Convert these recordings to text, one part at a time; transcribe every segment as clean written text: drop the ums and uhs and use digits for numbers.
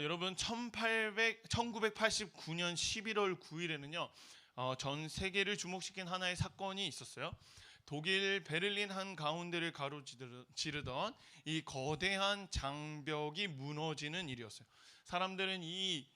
여러분 1989년 11월 9일에는요. 전 세계를 주목시킨 하나의 사건이 있었어요. 독일 베를린 한 가운데를 가로지르던 이 거대한 장벽이 무너지는 일이었어요. 사람들은 이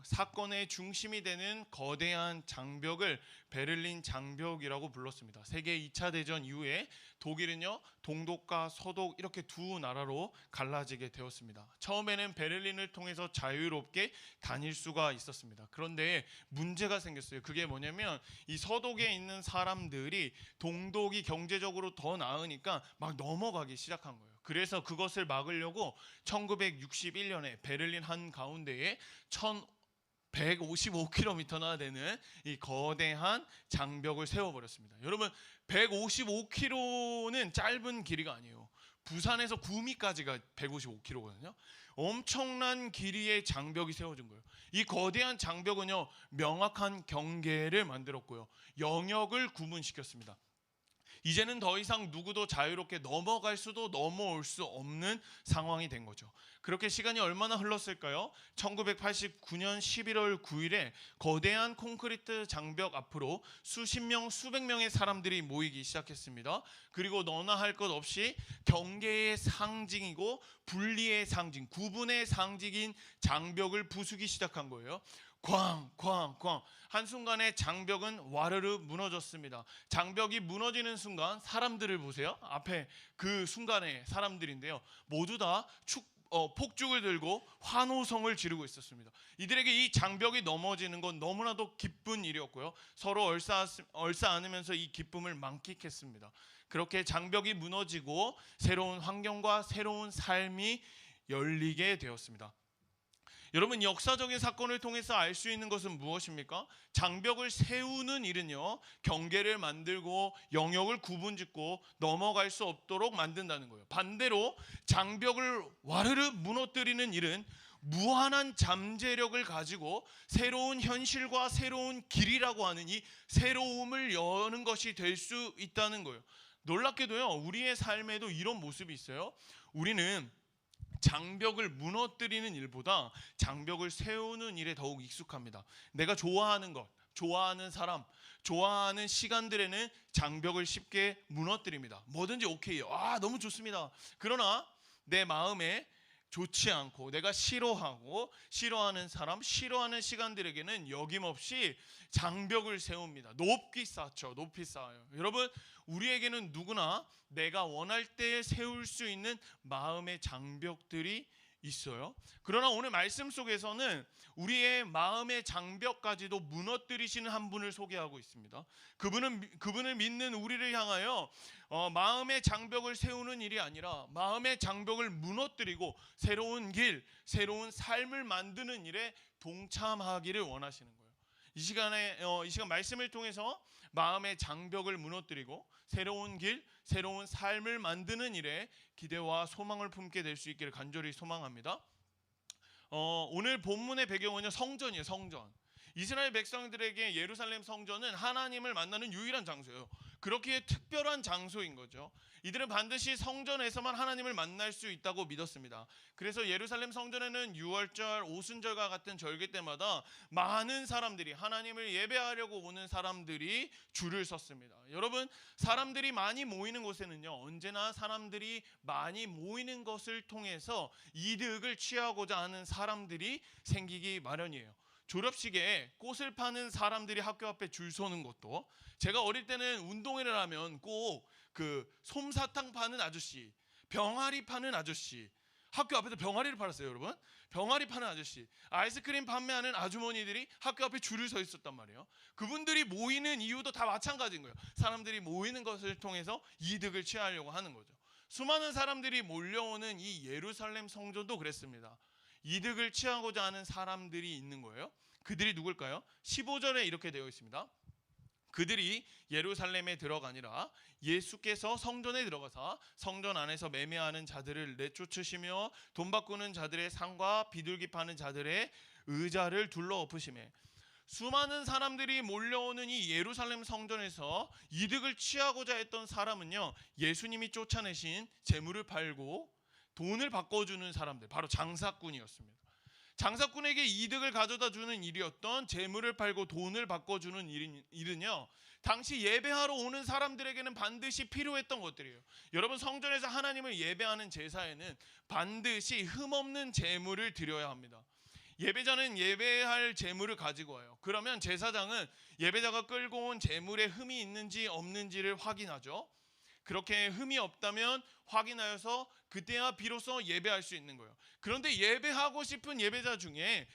사건의 중심이 되는 거대한 장벽을 베를린 장벽이라고 불렀습니다. 세계 2차 대전 이후에 독일은요, 동독과 서독 이렇게 두 나라로 갈라지게 되었습니다. 처음에는 베를린을 통해서 자유롭게 다닐 수가 있었습니다. 그런데 문제가 생겼어요. 그게 뭐냐면 이 서독에 있는 사람들이 동독이 경제적으로 더 나으니까 막 넘어가기 시작한 거예요. 그래서 그것을 막으려고 1961년에 베를린 한 가운데에 1,155km나 되는 이 거대한 장벽을 세워버렸습니다. 여러분, 155km는 짧은 길이가 아니에요. 부산에서 구미까지가 155km거든요. 엄청난 길이의 장벽이 세워진 거예요. 이 거대한 장벽은요, 명확한 경계를 만들었고요, 영역을 구분시켰습니다. 이제는 더 이상 누구도 자유롭게 넘어갈 수도 넘어올 수 없는 상황이 된 거죠. 그렇게 시간이 얼마나 흘렀을까요? 1989년 11월 9일에 거대한 콘크리트 장벽 앞으로 수십 명, 수백 명의 사람들이 모이기 시작했습니다. 그리고 너나 할 것 없이 경계의 상징이고 분리의 상징, 구분의 상징인 장벽을 부수기 시작한 거예요. 쾅쾅쾅, 한순간에 장벽은 와르르 무너졌습니다. 장벽이 무너지는 순간 사람들을 보세요. 앞에 그 순간에 사람들인데요, 모두 다 폭죽을 들고 환호성을 지르고 있었습니다. 이들에게 이 장벽이 넘어지는 건 너무나도 기쁜 일이었고요, 서로 얼싸 안으면서 이 기쁨을 만끽했습니다. 그렇게 장벽이 무너지고 새로운 환경과 새로운 삶이 열리게 되었습니다. 여러분, 역사적인 사건을 통해서 알 수 있는 것은 무엇입니까? 장벽을 세우는 일은요, 경계를 만들고 영역을 구분짓고 넘어갈 수 없도록 만든다는 거예요. 반대로 장벽을 와르르 무너뜨리는 일은 무한한 잠재력을 가지고 새로운 현실과 새로운 길이라고 하는 이 새로움을 여는 것이 될 수 있다는 거예요. 놀랍게도요, 우리의 삶에도 이런 모습이 있어요. 우리는 장벽을 무너뜨리는 일보다 장벽을 세우는 일에 더욱 익숙합니다. 내가 좋아하는 것, 좋아하는 사람, 좋아하는 시간들에는 장벽을 쉽게 무너뜨립니다. 뭐든지 오케이요. 너무 좋습니다. 그러나 내 마음에 좋지 않고 내가 싫어하고 싫어하는 사람, 싫어하는 시간들에게는 여김없이 장벽을 세웁니다. 높이 쌓죠. 높이 쌓아요. 여러분, 우리에게는 누구나 내가 원할 때 세울 수 있는 마음의 장벽들이 있어요. 그러나 오늘 말씀 속에서는 우리의 마음의 장벽까지도 무너뜨리시는 한 분을 소개하고 있습니다. 그분을 믿는 우리를 향하여 마음의 장벽을 세우는 일이 아니라 마음의 장벽을 무너뜨리고 새로운 길, 새로운 삶을 만드는 일에 동참하기를 원하시는 거예요. 이 시간 말씀을 통해서 마음의 장벽을 무너뜨리고 새로운 길, 새로운 삶을 만드는 일에 기대와 소망을 품게 될 수 있기를 간절히 소망합니다. 오늘 본문의 배경은요, 성전이에요. 성전. 이스라엘 백성들에게 예루살렘 성전은 하나님을 만나는 유일한 장소예요. 그렇게 특별한 장소인 거죠. 이들은 반드시 성전에서만 하나님을 만날 수 있다고 믿었습니다. 그래서 예루살렘 성전에는 유월절, 오순절과 같은 절기 때마다 많은 사람들이, 하나님을 예배하려고 오는 사람들이 줄을 섰습니다. 여러분, 사람들이 많이 모이는 곳에는요, 언제나 사람들이 많이 모이는 것을 통해서 이득을 취하고자 하는 사람들이 생기기 마련이에요. 졸업식에 꽃을 파는 사람들이 학교 앞에 줄 서는 것도, 제가 어릴 때는 운동회를 하면 꼭 그 솜사탕 파는 아저씨, 병아리 파는 아저씨, 학교 앞에서 병아리를 팔았어요. 여러분, 병아리 파는 아저씨, 아이스크림 판매하는 아주머니들이 학교 앞에 줄을 서 있었단 말이에요. 그분들이 모이는 이유도 다 마찬가지인 거예요. 사람들이 모이는 것을 통해서 이득을 취하려고 하는 거죠. 수많은 사람들이 몰려오는 이 예루살렘 성전도 그랬습니다. 이득을 취하고자 하는 사람들이 있는 거예요. 그들이 누굴까요? 15절에 이렇게 되어 있습니다. 그들이 예루살렘에 들어가니라. 예수께서 성전에 들어가사 성전 안에서 매매하는 자들을 내쫓으시며 돈 바꾸는 자들의 상과 비둘기 파는 자들의 의자를 둘러 엎으시매. 수많은 사람들이 몰려오는 이 예루살렘 성전에서 이득을 취하고자 했던 사람은요, 예수님이 쫓아내신 재물을 팔고 돈을 바꿔주는 사람들, 바로 장사꾼이었습니다. 장사꾼에게 이득을 가져다 주는 일이었던 재물을 팔고 돈을 바꿔주는 일은요, 당시 예배하러 오는 사람들에게는 반드시 필요했던 것들이에요. 여러분, 성전에서 하나님을 예배하는 제사에는 반드시 흠없는 재물을 드려야 합니다. 예배자는 예배할 재물을 가지고 와요. 그러면 제사장은 예배자가 끌고 온 재물에 흠이 있는지 없는지를 확인하죠. 그렇게 흠이 없다면 확인하여서 그때야 비로소 예배할 수 있는 거예요. 그런데 예배하고 싶은 예배자 중에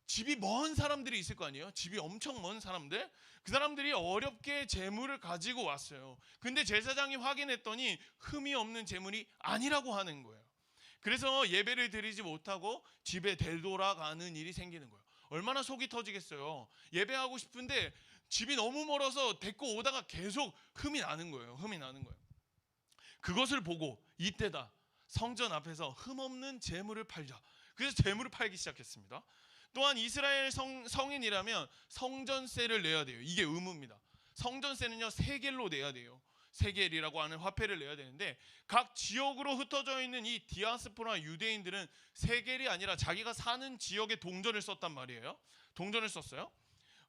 집이 먼 사람들이 있을 거 아니에요. 집이 엄청 먼 사람들, 그 사람들이 어렵게 재물을 가지고 왔어요. 근데 제사장이 확인했더니 흠이 없는 재물이 아니라고 하는 거예요. 그래서 예배를 드리지 못하고 집에 되돌아가는 일이 생기는 거예요. 얼마나 속이 터지겠어요. 예배하고 싶은데 집이 너무 멀어서 데리고 오다가 계속 흠이 나는 거예요. 흠이 나는 거예요. 그것을 보고 이때다, 성전 앞에서 흠없는 재물을 팔자. 그래서 재물을 팔기 시작했습니다. 또한 이스라엘 성인이라면 성전세를 내야 돼요. 이게 의무입니다. 성전세는요, 세겔로 내야 돼요. 세겔이라고 하는 화폐를 내야 되는데, 각 지역으로 흩어져 있는 이 디아스포라 유대인들은 세겔이 아니라 자기가 사는 지역의 동전을 썼단 말이에요. 동전을 썼어요.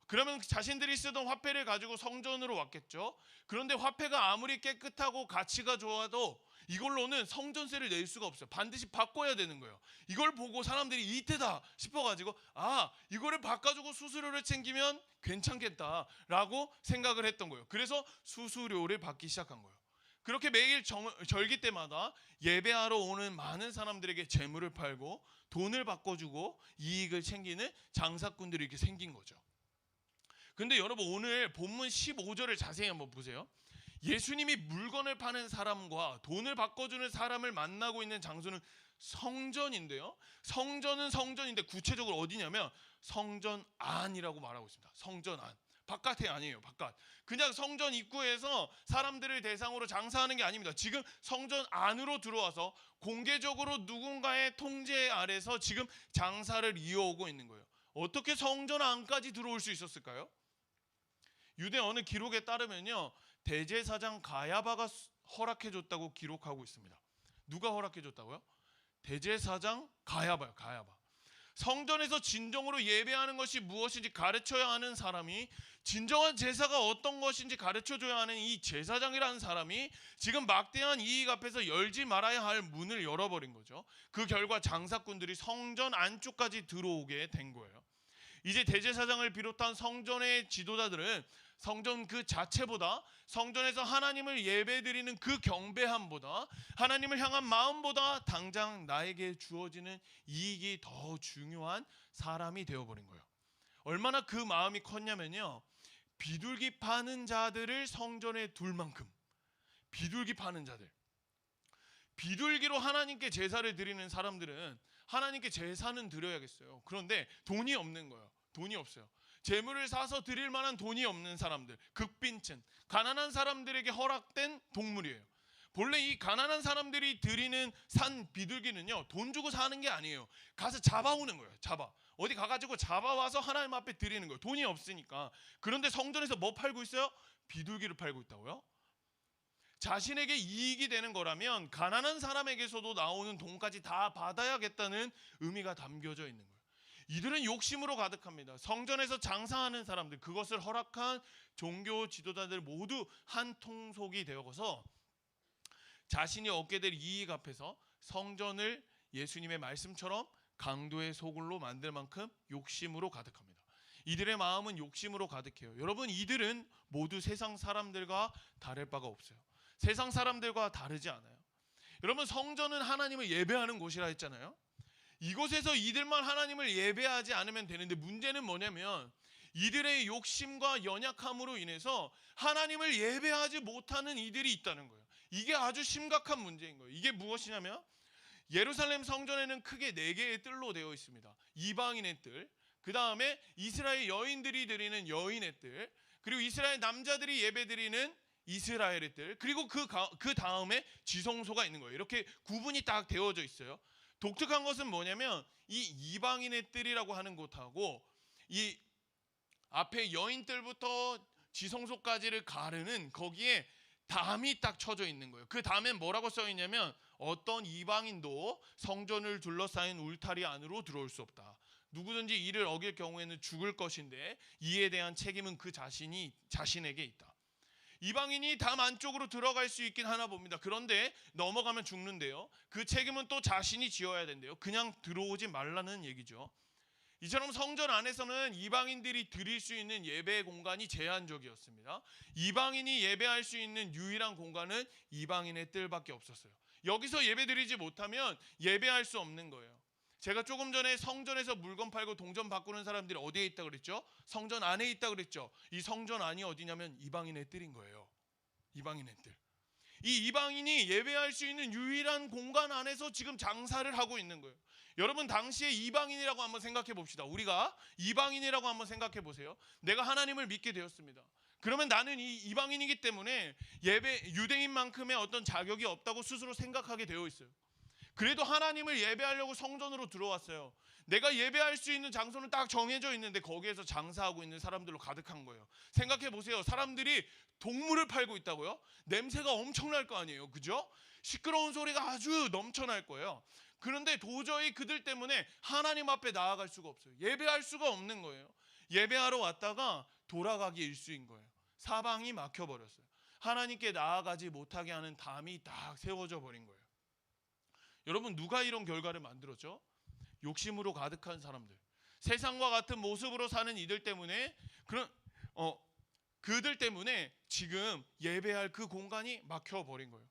그러면 자신들이 쓰던 화폐를 가지고 성전으로 왔겠죠. 그런데 화폐가 아무리 깨끗하고 가치가 좋아도 이걸로는 성전세를 낼 수가 없어요. 반드시 바꿔야 되는 거예요. 이걸 보고 사람들이 이때다 싶어가지고, 이거를 바꿔주고 수수료를 챙기면 괜찮겠다라고 생각을 했던 거예요. 그래서 수수료를 받기 시작한 거예요. 그렇게 매일 절기 때마다 예배하러 오는 많은 사람들에게 재물을 팔고 돈을 바꿔주고 이익을 챙기는 장사꾼들이 이렇게 생긴 거죠. 근데 여러분, 오늘 본문 15절을 자세히 한번 보세요. 예수님이 물건을 파는 사람과 돈을 바꿔주는 사람을 만나고 있는 장소는 성전인데요, 성전은 성전인데 구체적으로 어디냐면 성전 안이라고 말하고 있습니다. 성전 안, 바깥이 아니에요. 바깥, 그냥 성전 입구에서 사람들을 대상으로 장사하는 게 아닙니다. 지금 성전 안으로 들어와서 공개적으로 누군가의 통제 아래서 지금 장사를 이어오고 있는 거예요. 어떻게 성전 안까지 들어올 수 있었을까요? 유대 어느 기록에 따르면요, 대제사장 가야바가 허락해줬다고 기록하고 있습니다. 누가 허락해줬다고요? 대제사장 가야바요. 가야바. 성전에서 진정으로 예배하는 것이 무엇인지 가르쳐야 하는 사람이, 진정한 제사가 어떤 것인지 가르쳐줘야 하는 이 제사장이라는 사람이 지금 막대한 이익 앞에서 열지 말아야 할 문을 열어버린 거죠. 그 결과 장사꾼들이 성전 안쪽까지 들어오게 된 거예요. 이제 대제사장을 비롯한 성전의 지도자들은 성전 그 자체보다, 성전에서 하나님을 예배드리는 그 경배함보다, 하나님을 향한 마음보다 당장 나에게 주어지는 이익이 더 중요한 사람이 되어버린 거예요. 얼마나 그 마음이 컸냐면요, 비둘기 파는 자들을 성전에 둘 만큼, 비둘기 파는 자들, 비둘기로 하나님께 제사를 드리는 사람들은 하나님께 제사는 드려야겠어요. 그런데 돈이 없는 거예요. 돈이 없어요. 재물을 사서 드릴 만한 돈이 없는 사람들, 극빈층, 가난한 사람들에게 허락된 동물이에요. 본래 이 가난한 사람들이 드리는 산 비둘기는요, 돈 주고 사는 게 아니에요. 가서 잡아오는 거예요. 어디 가가지고 잡아와서 하나님 앞에 드리는 거예요. 돈이 없으니까. 그런데 성전에서 뭐 팔고 있어요? 비둘기를 팔고 있다고요? 자신에게 이익이 되는 거라면 가난한 사람에게서도 나오는 돈까지 다 받아야겠다는 의미가 담겨져 있는 거예요. 이들은 욕심으로 가득합니다. 성전에서 장사하는 사람들, 그것을 허락한 종교 지도자들 모두 한 통속이 되어서 자신이 얻게 될 이익 앞에서 성전을 예수님의 말씀처럼 강도의 소굴로 만들 만큼 욕심으로 가득합니다. 이들의 마음은 욕심으로 가득해요. 여러분, 이들은 모두 세상 사람들과 다를 바가 없어요. 세상 사람들과 다르지 않아요. 여러분, 성전은 하나님을 예배하는 곳이라 했잖아요. 이곳에서 이들만 하나님을 예배하지 않으면 되는데, 문제는 뭐냐면 이들의 욕심과 연약함으로 인해서 하나님을 예배하지 못하는 이들이 있다는 거예요. 이게 아주 심각한 문제인 거예요. 이게 무엇이냐면, 예루살렘 성전에는 크게 4개의 뜰로 되어 있습니다. 이방인의 뜰, 그 다음에 이스라엘 여인들이 드리는 여인의 뜰, 그리고 이스라엘 남자들이 예배드리는 이스라엘의 뜰, 그리고 그 다음에 지성소가 있는 거예요. 이렇게 구분이 딱 되어져 있어요. 독특한 것은 뭐냐면, 이 이방인의 뜰이라고 하는 곳하고 이 앞에 여인뜰부터 지성소까지를 가르는 거기에 담이 딱 쳐져 있는 거예요. 그 담에 뭐라고 써 있냐면, 어떤 이방인도 성전을 둘러싸인 울타리 안으로 들어올 수 없다. 누구든지 이를 어길 경우에는 죽을 것인데 이에 대한 책임은 그 자신에게 있다. 이방인이 담 안쪽으로 들어갈 수 있긴 하나 봅니다. 그런데 넘어가면 죽는데요. 그 책임은 또 자신이 지어야 된대요. 그냥 들어오지 말라는 얘기죠. 이처럼 성전 안에서는 이방인들이 드릴 수 있는 예배의 공간이 제한적이었습니다. 이방인이 예배할 수 있는 유일한 공간은 이방인의 뜰밖에 없었어요. 여기서 예배드리지 못하면 예배할 수 없는 거예요. 제가 조금 전에 성전에서 물건 팔고 동전 바꾸는 사람들이 어디에 있다 그랬죠? 성전 안에 있다 그랬죠? 이 성전 안이 어디냐면 이방인의 뜰인 거예요. 이방인의 뜰. 이 이방인이 예배할 수 있는 유일한 공간 안에서 지금 장사를 하고 있는 거예요. 여러분, 당시에 이방인이라고 한번 생각해 봅시다. 우리가 이방인이라고 한번 생각해 보세요. 내가 하나님을 믿게 되었습니다. 그러면 나는 이 이방인이기 때문에 유대인만큼의 어떤 자격이 없다고 스스로 생각하게 되어 있어요. 그래도 하나님을 예배하려고 성전으로 들어왔어요. 내가 예배할 수 있는 장소는 딱 정해져 있는데 거기에서 장사하고 있는 사람들로 가득한 거예요. 생각해 보세요. 사람들이 동물을 팔고 있다고요? 냄새가 엄청날 거 아니에요. 그죠? 시끄러운 소리가 아주 넘쳐날 거예요. 그런데 도저히 그들 때문에 하나님 앞에 나아갈 수가 없어요. 예배할 수가 없는 거예요. 예배하러 왔다가 돌아가기 일쑤인 거예요. 사방이 막혀버렸어요. 하나님께 나아가지 못하게 하는 담이 딱 세워져 버린 거예요. 여러분, 누가 이런 결과를 만들었죠? 욕심으로 가득한 사람들, 세상과 같은 모습으로 사는 이들 때문에 그들 때문에 지금 예배할 그 공간이 막혀버린 거예요.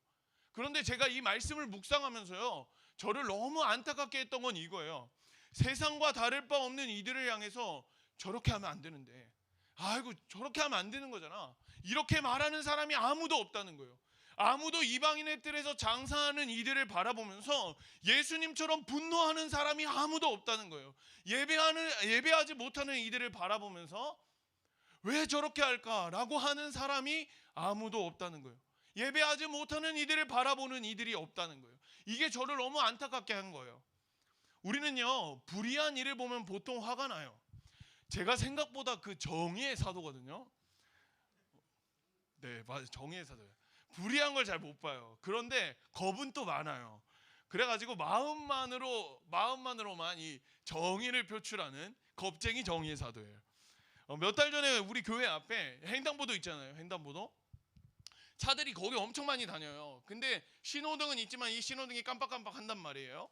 그런데 제가 이 말씀을 묵상하면서요, 저를 너무 안타깝게 했던 건 이거예요. 세상과 다를 바 없는 이들을 향해서 저렇게 하면 안 되는데, 아이고 저렇게 하면 안 되는 거잖아, 이렇게 말하는 사람이 아무도 없다는 거예요. 아무도 이방인의 뜰에서 장사하는 이들을 바라보면서 예수님처럼 분노하는 사람이 아무도 없다는 거예요. 예배하지 못하는 이들을 바라보면서 왜 저렇게 할까라고 하는 사람이 아무도 없다는 거예요. 예배하지 못하는 이들을 바라보는 이들이 없다는 거예요. 이게 저를 너무 안타깝게 한 거예요. 우리는요, 불의한 일을 보면 보통 화가 나요. 제가 생각보다 그 정의의 사도거든요. 네, 맞아요. 정의의 사도예요. 불의한 걸 잘 못 봐요. 그런데 겁은 또 많아요. 그래가지고 마음만으로만 이 정의를 표출하는 겁쟁이 정의의 사도예요. 몇 달 전에 우리 교회 앞에 횡단보도 있잖아요. 횡단보도. 차들이 거기 엄청 많이 다녀요. 근데 신호등은 있지만 이 신호등이 깜빡깜빡 한단 말이에요.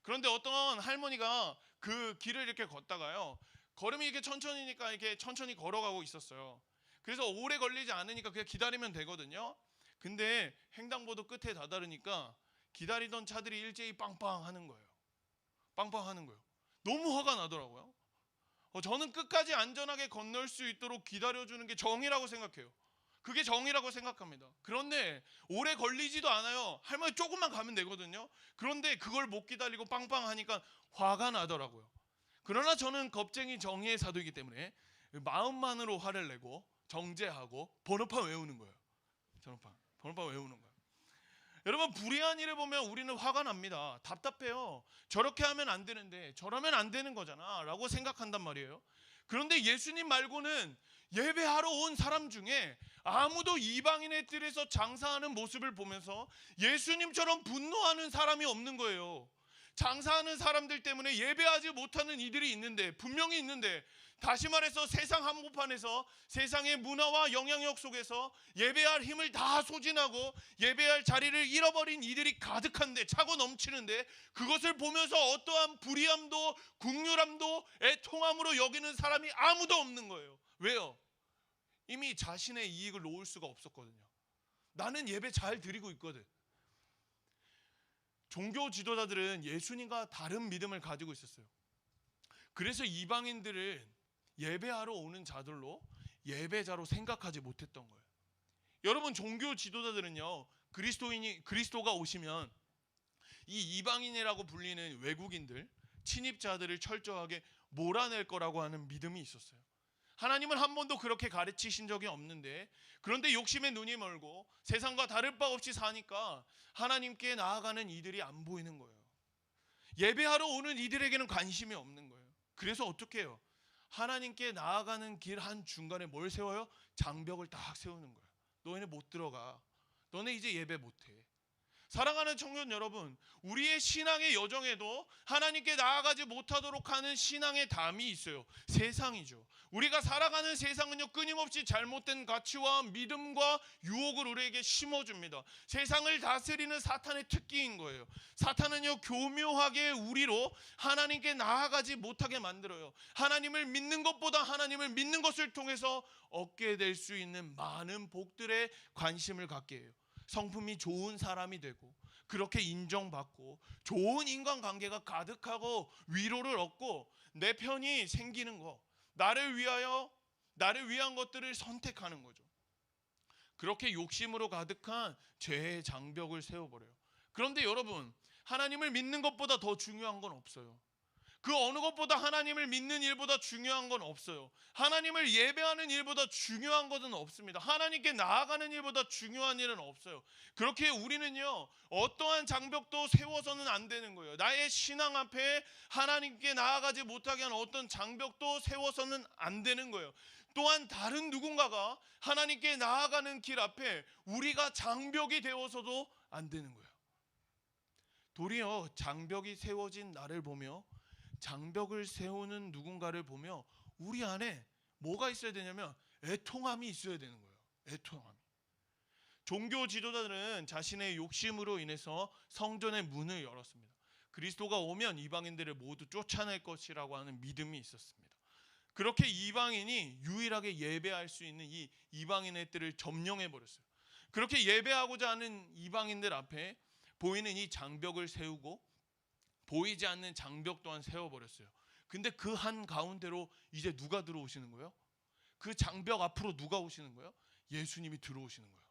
그런데 어떤 할머니가 그 길을 이렇게 걷다가요, 걸음이 이렇게 천천히니까 이렇게 천천히 걸어가고 있었어요. 그래서 오래 걸리지 않으니까 그냥 기다리면 되거든요. 근데 횡단보도 끝에 다다르니까 기다리던 차들이 일제히 빵빵 하는 거예요. 빵빵 하는 거예요. 너무 화가 나더라고요. 저는 끝까지 안전하게 건널 수 있도록 기다려주는 게 정의라고 생각해요. 그게 정의라고 생각합니다. 그런데 오래 걸리지도 않아요. 할머니 조금만 가면 되거든요. 그런데 그걸 못 기다리고 빵빵 하니까 화가 나더라고요. 그러나 저는 겁쟁이 정의의 사도이기 때문에 마음만으로 화를 내고 정죄하고 번호판 외우는 거예요. 번호판 외우는 거예요. 여러분, 불의한 일을 보면 우리는 화가 납니다. 답답해요. 저렇게 하면 안 되는데 저러면 안 되는 거잖아 라고 생각한단 말이에요. 그런데 예수님 말고는 예배하러 온 사람 중에 아무도 이방인의 뜰에서 장사하는 모습을 보면서 예수님처럼 분노하는 사람이 없는 거예요. 장사하는 사람들 때문에 예배하지 못하는 이들이 있는데, 분명히 있는데, 다시 말해서 세상 한복판에서 세상의 문화와 영향력 속에서 예배할 힘을 다 소진하고 예배할 자리를 잃어버린 이들이 가득한데, 차고 넘치는데, 그것을 보면서 어떠한 불의함도 국률함도 애통함으로 여기는 사람이 아무도 없는 거예요. 왜요? 이미 자신의 이익을 놓을 수가 없었거든요. 나는 예배 잘 드리고 있거든. 종교 지도자들은 예수님과 다른 믿음을 가지고 있었어요. 그래서 이방인들을 예배하러 오는 자들로 예배자로 생각하지 못했던 거예요. 여러분, 종교 지도자들은요, 그리스도가 오시면 이 이방인이라고 불리는 외국인들, 침입자들을 철저하게 몰아낼 거라고 하는 믿음이 있었어요. 하나님은 한 번도 그렇게 가르치신 적이 없는데, 그런데 욕심에 눈이 멀고 세상과 다를 바 없이 사니까 하나님께 나아가는 이들이 안 보이는 거예요. 예배하러 오는 이들에게는 관심이 없는 거예요. 그래서 어떻게 해요? 하나님께 나아가는 길 한 중간에 뭘 세워요? 장벽을 딱 세우는 거예요. 너희는 못 들어가. 너네 이제 예배 못해. 사랑하는 청년 여러분, 우리의 신앙의 여정에도 하나님께 나아가지 못하도록 하는 신앙의 담이 있어요. 세상이죠. 우리가 살아가는 세상은요, 끊임없이 잘못된 가치와 믿음과 유혹을 우리에게 심어줍니다. 세상을 다스리는 사탄의 특기인 거예요. 사탄은요, 교묘하게 우리로 하나님께 나아가지 못하게 만들어요. 하나님을 믿는 것보다 하나님을 믿는 것을 통해서 얻게 될 수 있는 많은 복들에 관심을 갖게 해요. 성품이 좋은 사람이 되고, 그렇게 인정받고, 좋은 인간관계가 가득하고, 위로를 얻고, 내 편이 생기는 거, 나를 위한 것들을 선택하는 거죠. 그렇게 욕심으로 가득한 죄의 장벽을 세워버려요. 그런데 여러분, 하나님을 믿는 것보다 더 중요한 건 없어요. 그 어느 것보다 하나님을 믿는 일보다 중요한 건 없어요. 하나님을 예배하는 일보다 중요한 것은 없습니다. 하나님께 나아가는 일보다 중요한 일은 없어요. 그렇게 우리는요, 어떠한 장벽도 세워서는 안 되는 거예요. 나의 신앙 앞에 하나님께 나아가지 못하게 하는 어떤 장벽도 세워서는 안 되는 거예요. 또한 다른 누군가가 하나님께 나아가는 길 앞에 우리가 장벽이 되어서도 안 되는 거예요. 도리어 장벽이 세워진 나를 보며, 장벽을 세우는 누군가를 보며 우리 안에 뭐가 있어야 되냐면 애통함이 있어야 되는 거예요. 애통함. 종교 지도자들은 자신의 욕심으로 인해서 성전의 문을 열었습니다. 그리스도가 오면 이방인들을 모두 쫓아낼 것이라고 하는 믿음이 있었습니다. 그렇게 이방인이 유일하게 예배할 수 있는 이 이방인의 뜰을 점령해 버렸어요. 그렇게 예배하고자 하는 이방인들 앞에 보이는 이 장벽을 세우고, 보이지 않는 장벽 또한 세워버렸어요. 근데 그 한 가운데로 이제 누가 들어오시는 거예요? 그 장벽 앞으로 누가 오시는 거예요? 예수님이 들어오시는 거예요.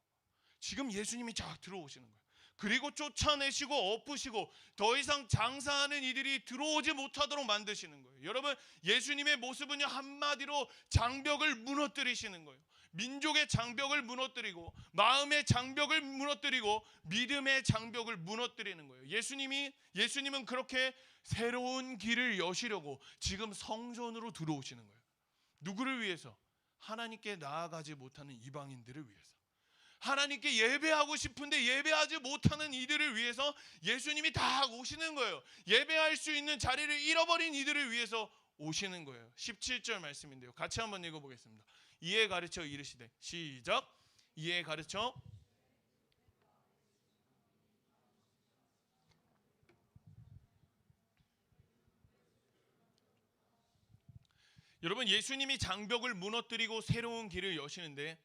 지금 예수님이 쫙 들어오시는 거예요. 그리고 쫓아내시고 엎으시고 더 이상 장사하는 이들이 들어오지 못하도록 만드시는 거예요. 여러분, 예수님의 모습은요, 한마디로 장벽을 무너뜨리시는 거예요. 민족의 장벽을 무너뜨리고, 마음의 장벽을 무너뜨리고, 믿음의 장벽을 무너뜨리는 거예요. 예수님은 그렇게 새로운 길을 여시려고 지금 성전으로 들어오시는 거예요. 누구를 위해서? 하나님께 나아가지 못하는 이방인들을 위해서. 하나님께 예배하고 싶은데 예배하지 못하는 이들을 위해서 예수님이 다 오시는 거예요. 예배할 수 있는 자리를 잃어버린 이들을 위해서 오시는 거예요. 17절 말씀인데요, 같이 한번 읽어보겠습니다. 이에 가르쳐 이르시되, 시작. 이에 가르쳐 여러분, 예수님이 장벽을 무너뜨리고 새로운 길을 여시는데,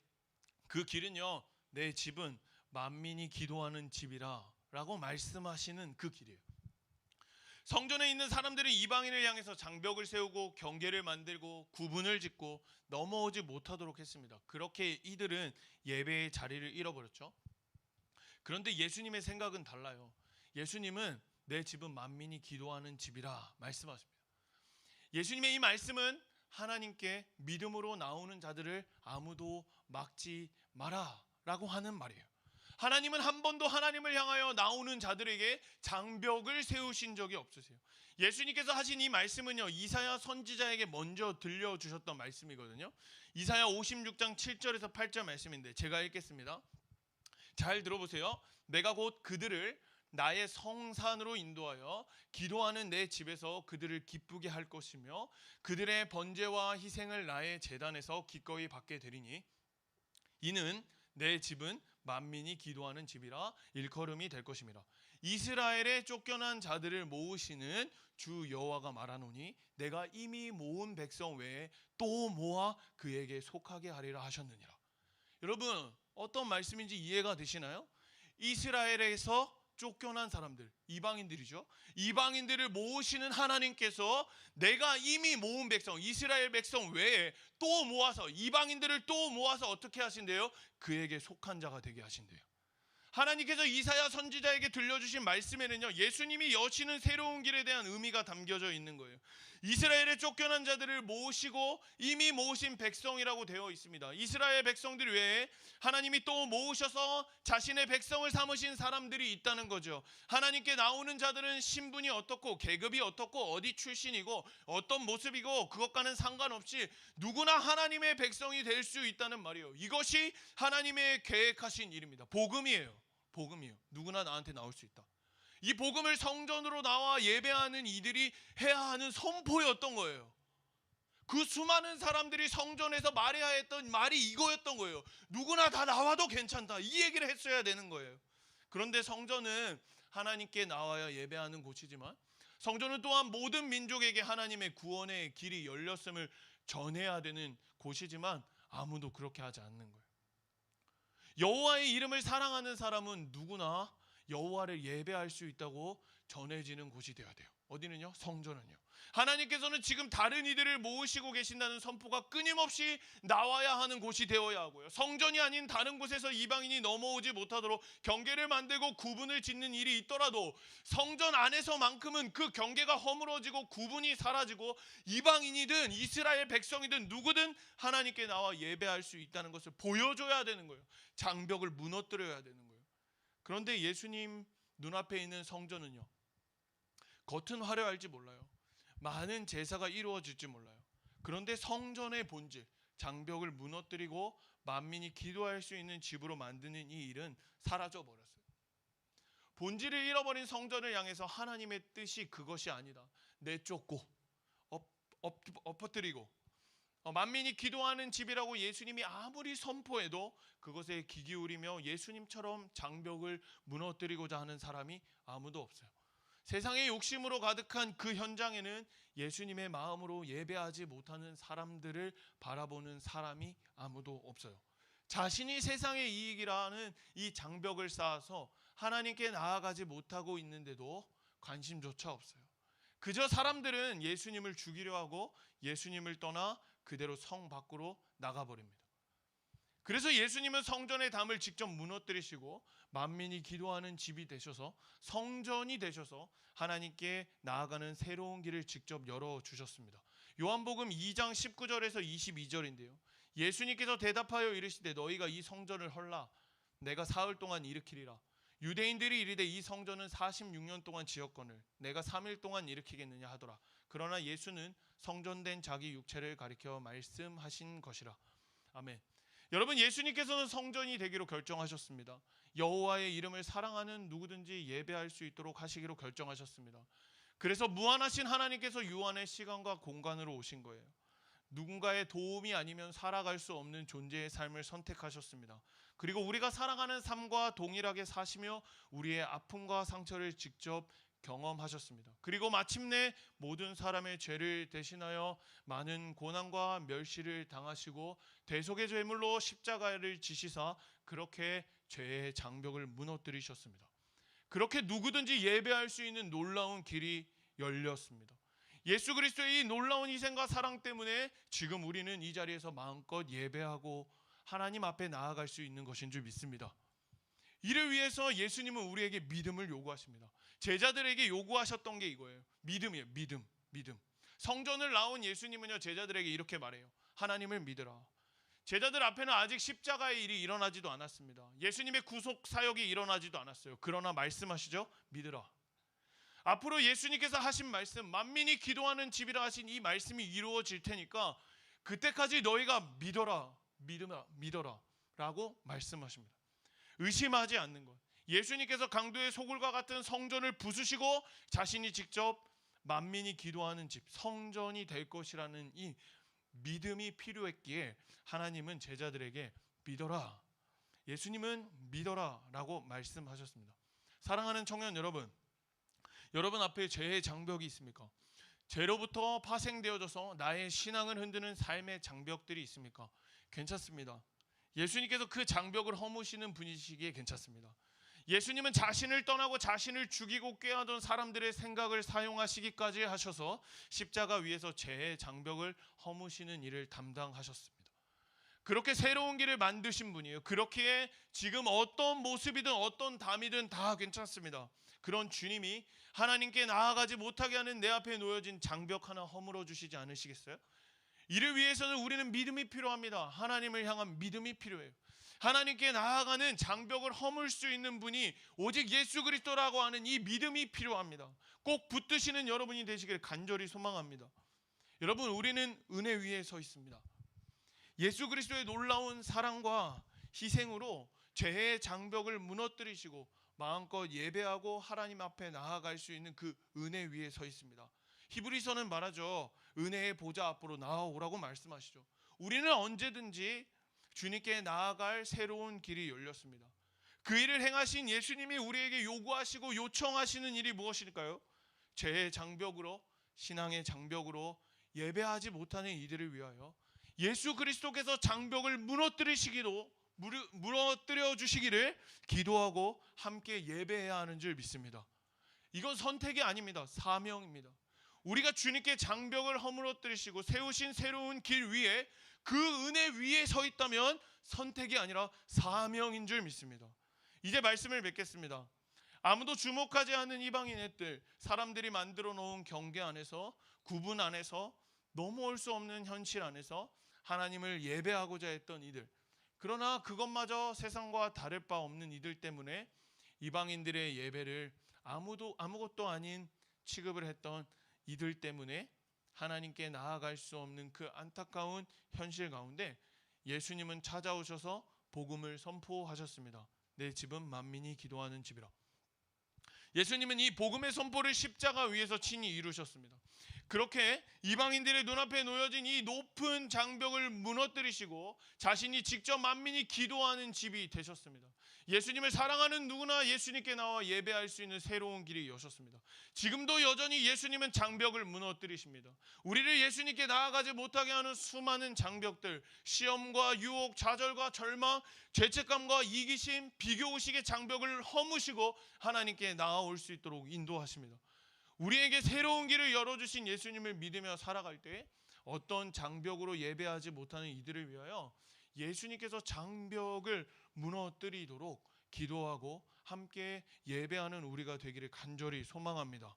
그 길은요, 내 집은 만민이 기도하는 집이라 라고 말씀하시는 그 길이에요. 성전에 있는 사람들은 이방인을 향해서 장벽을 세우고 경계를 만들고 구분을 짓고 넘어오지 못하도록 했습니다. 그렇게 이들은 예배의 자리를 잃어버렸죠. 그런데 예수님의 생각은 달라요. 예수님은 내 집은 만민이 기도하는 집이라 말씀하십니다. 예수님의 이 말씀은 하나님께 믿음으로 나오는 자들을 아무도 막지 마라 라고 하는 말이에요. 하나님은 한 번도 하나님을 향하여 나오는 자들에게 장벽을 세우신 적이 없으세요. 예수님께서 하신 이 말씀은요, 이사야 선지자에게 먼저 들려주셨던 말씀이거든요. 이사야 56장 7절에서 8절 말씀인데 제가 읽겠습니다. 잘 들어보세요. 내가 곧 그들을 나의 성산으로 인도하여 기도하는 내 집에서 그들을 기쁘게 할 것이며 그들의 번제와 희생을 나의 제단에서 기꺼이 받게 되리니 이는 내 집은 만민이 기도하는 집이라 일컬음이 될 것임이라. 이스라엘에 쫓겨난 자들을 모으시는 주 여호와가 말하노니 내가 이미 모은 백성 외에 또 모아 그에게 속하게 하리라 하셨느니라. 여러분, 어떤 말씀인지 이해가 되시나요? 이스라엘에서 쫓겨난 사람들, 이방인들이죠. 이방인들을 모으시는 하나님께서 내가 이미 모은 백성, 이스라엘 백성 외에 또 모아서, 이방인들을 또 모아서 어떻게 하신대요? 그에게 속한 자가 되게 하신대요. 하나님께서 이사야 선지자에게 들려주신 말씀에는요, 예수님이 여시는 새로운 길에 대한 의미가 담겨져 있는 거예요. 이스라엘에 쫓겨난 자들을 모으시고 이미 모으신 백성이라고 되어 있습니다. 이스라엘 백성들 외에 하나님이 또 모으셔서 자신의 백성을 삼으신 사람들이 있다는 거죠. 하나님께 나오는 자들은 신분이 어떻고 계급이 어떻고 어디 출신이고 어떤 모습이고 그것과는 상관없이 누구나 하나님의 백성이 될 수 있다는 말이에요. 이것이 하나님의 계획하신 일입니다. 복음이에요. 복음이에요. 누구나 나한테 나올 수 있다. 이 복음을 성전으로 나와 예배하는 이들이 해야 하는 선포였던 거예요. 그 수많은 사람들이 성전에서 말해야 했던 말이 이거였던 거예요. 누구나 다 나와도 괜찮다. 이 얘기를 했어야 되는 거예요. 그런데 성전은 하나님께 나와야 예배하는 곳이지만 성전은 또한 모든 민족에게 하나님의 구원의 길이 열렸음을 전해야 되는 곳이지만 아무도 그렇게 하지 않는 거예요. 여호와의 이름을 사랑하는 사람은 누구나 여호와를 예배할 수 있다고 전해지는 곳이 되어야 돼요. 어디는요? 성전은요. 하나님께서는 지금 다른 이들을 모으시고 계신다는 선포가 끊임없이 나와야 하는 곳이 되어야 하고요. 성전이 아닌 다른 곳에서 이방인이 넘어오지 못하도록 경계를 만들고 구분을 짓는 일이 있더라도 성전 안에서만큼은 그 경계가 허물어지고 구분이 사라지고 이방인이든 이스라엘 백성이든 누구든 하나님께 나와 예배할 수 있다는 것을 보여줘야 되는 거예요. 장벽을 무너뜨려야 되는 거예요. 그런데 예수님 눈앞에 있는 성전은요, 겉은 화려할지 몰라요. 많은 제사가 이루어질지 몰라요. 그런데 성전의 본질, 장벽을 무너뜨리고 만민이 기도할 수 있는 집으로 만드는 이 일은 사라져 버렸어요. 본질을 잃어버린 성전을 향해서 하나님의 뜻이 그것이 아니다. 내쫓고 엎어뜨리고 만민이 기도하는 집이라고 예수님이 아무리 선포해도 그것에 귀 기울이며 예수님처럼 장벽을 무너뜨리고자 하는 사람이 아무도 없어요. 세상의 욕심으로 가득한 그 현장에는 예수님의 마음으로 예배하지 못하는 사람들을 바라보는 사람이 아무도 없어요. 자신이 세상의 이익이라는 이 장벽을 쌓아서 하나님께 나아가지 못하고 있는데도 관심조차 없어요. 그저 사람들은 예수님을 죽이려 하고 예수님을 떠나 그대로 성 밖으로 나가버립니다. 그래서 예수님은 성전의 담을 직접 무너뜨리시고 만민이 기도하는 집이 되셔서 성전이 되셔서 하나님께 나아가는 새로운 길을 직접 열어주셨습니다. 요한복음 2장 19절에서 22절인데요. 예수님께서 대답하여 이르시되 너희가 이 성전을 헐라 내가 사흘 동안 일으키리라. 유대인들이 이르되 이 성전은 46년 동안 지었거늘 내가 3일 동안 일으키겠느냐 하더라. 그러나 예수는 성전된 자기 육체를 가리켜 말씀하신 것이라. 아멘. 여러분, 예수님께서는 성전이 되기로 결정하셨습니다. 여호와의 이름을 사랑하는 누구든지 예배할 수 있도록 하시기로 결정하셨습니다. 그래서 무한하신 하나님께서 유한의 시간과 공간으로 오신 거예요. 누군가의 도움이 아니면 살아갈 수 없는 존재의 삶을 선택하셨습니다. 그리고 우리가 살아가는 삶과 동일하게 사시며 우리의 아픔과 상처를 직접 경험하셨습니다. 그리고 마침내 모든 사람의 죄를 대신하여 많은 고난과 멸시를 당하시고 대속의 제물로 십자가를 지시사 그렇게 죄의 장벽을 무너뜨리셨습니다. 그렇게 누구든지 예배할 수 있는 놀라운 길이 열렸습니다. 예수 그리스도의 이 놀라운 희생과 사랑 때문에 지금 우리는 이 자리에서 마음껏 예배하고 하나님 앞에 나아갈 수 있는 것인 줄 믿습니다. 이를 위해서 예수님은 우리에게 믿음을 요구하십니다. 제자들에게 요구하셨던 게 이거예요. 믿음이에요. 믿음. 성전을 나온 예수님은요, 제자들에게 이렇게 말해요. 하나님을 믿으라. 제자들 앞에는 아직 십자가의 일이 일어나지도 않았습니다. 예수님의 구속 사역이 일어나지도 않았어요. 그러나 말씀하시죠. 믿으라. 앞으로 예수님께서 하신 말씀, 만민이 기도하는 집이라 하신 이 말씀이 이루어질 테니까 그때까지 너희가 믿어라 라고 말씀하십니다. 의심하지 않는 것. 예수님께서 강도의 소굴과 같은 성전을 부수시고 자신이 직접 만민이 기도하는 집, 성전이 될 것이라는 이 믿음이 필요했기에 하나님은 제자들에게 믿어라. 예수님은 믿어라 라고 말씀하셨습니다. 사랑하는 청년 여러분, 여러분 앞에 죄의 장벽이 있습니까? 죄로부터 파생되어져서 나의 신앙을 흔드는 삶의 장벽들이 있습니까? 괜찮습니다. 예수님께서 그 장벽을 허무시는 분이시기에 괜찮습니다. 예수님은 자신을 떠나고 자신을 죽이고 꾀하던 사람들의 생각을 사용하시기까지 하셔서 십자가 위에서 죄의 장벽을 허무시는 일을 담당하셨습니다. 그렇게 새로운 길을 만드신 분이에요. 그렇기에 지금 어떤 모습이든 어떤 담이든 다 괜찮습니다. 그런 주님이 하나님께 나아가지 못하게 하는 내 앞에 놓여진 장벽 하나 허물어 주시지 않으시겠어요? 이를 위해서는 우리는 믿음이 필요합니다. 하나님을 향한 믿음이 필요해요. 하나님께 나아가는 장벽을 허물 수 있는 분이 오직 예수 그리스도라고 하는 이 믿음이 필요합니다. 꼭 붙드시는 여러분이 되시길 간절히 소망합니다. 여러분, 우리는 은혜 위에 서 있습니다. 예수 그리스도의 놀라운 사랑과 희생으로 죄의 장벽을 무너뜨리시고 마음껏 예배하고 하나님 앞에 나아갈 수 있는 그 은혜 위에 서 있습니다. 히브리서는 말하죠. 은혜의 보좌 앞으로 나아오라고 말씀하시죠. 우리는 언제든지 주님께 나아갈 새로운 길이 열렸습니다. 그 일을 행하신 예수님이 우리에게 요구하시고 요청하시는 일이 무엇일까요? 죄의 장벽으로, 신앙의 장벽으로 예배하지 못하는 이들을 위하여 예수 그리스도께서 장벽을 무너뜨려 주시기를 기도하고 함께 예배해야 하는 줄 믿습니다. 이건 선택이 아닙니다. 사명입니다. 우리가 주님께 장벽을 허물어뜨리시고 세우신 새로운 길 위에 그 은혜 위에 서 있다면 선택이 아니라 사명인 줄 믿습니다. 이제 말씀을 맺겠습니다. 아무도 주목하지 않는 이방인의 뜰, 사람들이 만들어 놓은 경계 안에서, 구분 안에서, 넘어올 수 없는 현실 안에서 하나님을 예배하고자 했던 이들, 그러나 그것마저 세상과 다를 바 없는 이들 때문에 이방인들의 예배를 아무것도 아닌 취급을 했던 이들 때문에 하나님께 나아갈 수 없는 그 안타까운 현실 가운데 예수님은 찾아오셔서 복음을 선포하셨습니다. 내 집은 만민이 기도하는 집이라. 예수님은 이 복음의 선포를 십자가 위에서 친히 이루셨습니다. 그렇게 이방인들의 눈앞에 놓여진 이 높은 장벽을 무너뜨리시고 자신이 직접 만민이 기도하는 집이 되셨습니다. 예수님을 사랑하는 누구나 예수님께 나와 예배할 수 있는 새로운 길이 여셨습니다. 지금도 여전히 예수님은 장벽을 무너뜨리십니다. 우리를 예수님께 나아가지 못하게 하는 수많은 장벽들, 시험과 유혹, 좌절과 절망, 죄책감과 이기심, 비교의식의 장벽을 허무시고 하나님께 나아올 수 있도록 인도하십니다. 우리에게 새로운 길을 열어주신 예수님을 믿으며 살아갈 때 어떤 장벽으로 예배하지 못하는 이들을 위하여 예수님께서 장벽을 무너뜨리도록 기도하고 함께 예배하는 우리가 되기를 간절히 소망합니다.